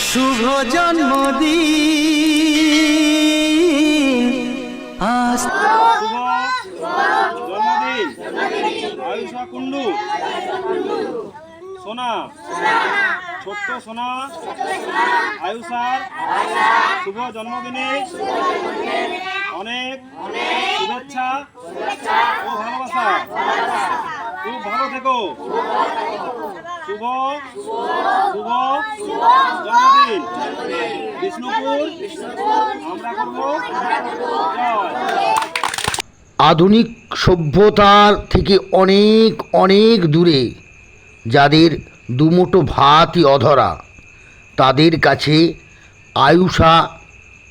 শুভ জন্মদিন আজ জন্মদিন আয়ুষা কুন্ডু সোনা ছোট্ট সোনা আয়ুষার শুভ জন্মদিনে অনেক শুভেচ্ছা ও ভালোবাসা। খুব ভালো থেকো। শুভ শুভ জন্মদিন বিষ্ণুপুর আমরা করবো জয়। আধুনিক সভ্যতার থেকে অনেক অনেক দূরে যাদের দুমুঠো ভাতই অধরা, তাদের কাছে আয়ুষা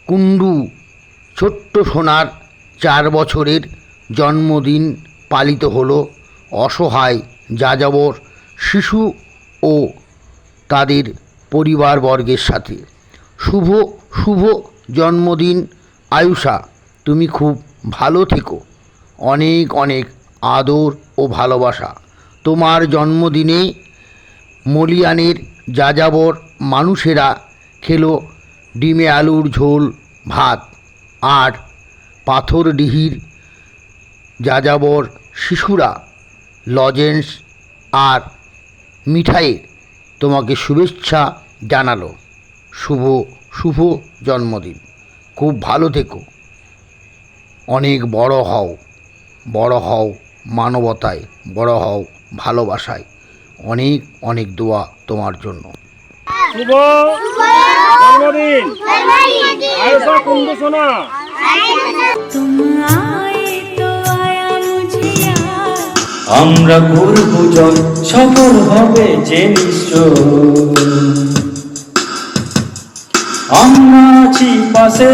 কুন্ডু ছোট্ট সোনার 4 বছরের জন্মদিন পালিত হলো অসহায় যাযাবর শিশু ও তাদের পরিবারবর্গের সাথে। শুভ শুভ জন্মদিন আয়ুষা, তুমি খুব ভালো থেকো। অনেক অনেক আদর ও ভালোবাসা। তোমার জন্মদিনে মলিয়ানের যাযাবর মানুষেরা খেলো ডিমে আলুর ঝোল ভাত, আর পাথরডিহির যাযাবর শিশুরা লজেন্স আর মিঠাইয়ের তোমাকে শুভেচ্ছা জানালো। শুভ শুভ জন্মদিন। খুব ভালো থেকো। অনেক বড় হও মানবতায়, বড় হও ভালোবাসায়। অনেক অনেক দোয়া তোমার জন্য। শুভ জন্মদিন আয়ুষা কুন্ডু সোনা। আমরা করব জয়, সফল হবে যে নিশ্চয়। আমরা আছি পাশে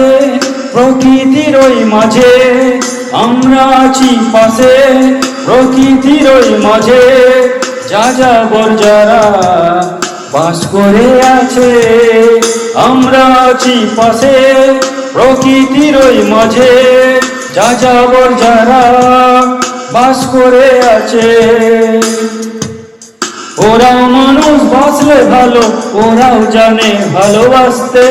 প্রকৃতির ওই মাঝে, আমরা আছি পাশে প্রকৃতির ওই মাঝে। যাযাবর যারা বাস করে আছে, আমরা আছি পাশে প্রকৃতির ওই মাঝে। যাযাবর যারা বাস করে আছে, ওরাও মানুষ বাঁচলে ভালো, ওরাও জানে ভালোবাসতে।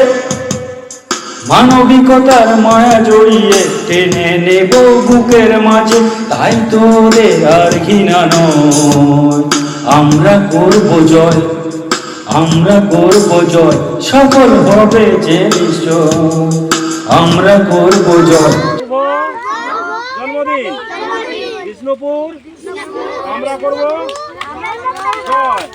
মানবিকতার মায়া জড়িয়ে টেনে নেব বুকের মাঝে, তাই তো ওদের আর ঘৃণা নয়। আমরা করব জয়, আমরা করব জয়, সফল হবে যে নিশ্চয়। আমরা করব জয়। শুভ জন্মদিন বিষ্ণুপুর আমরা করবো জয়।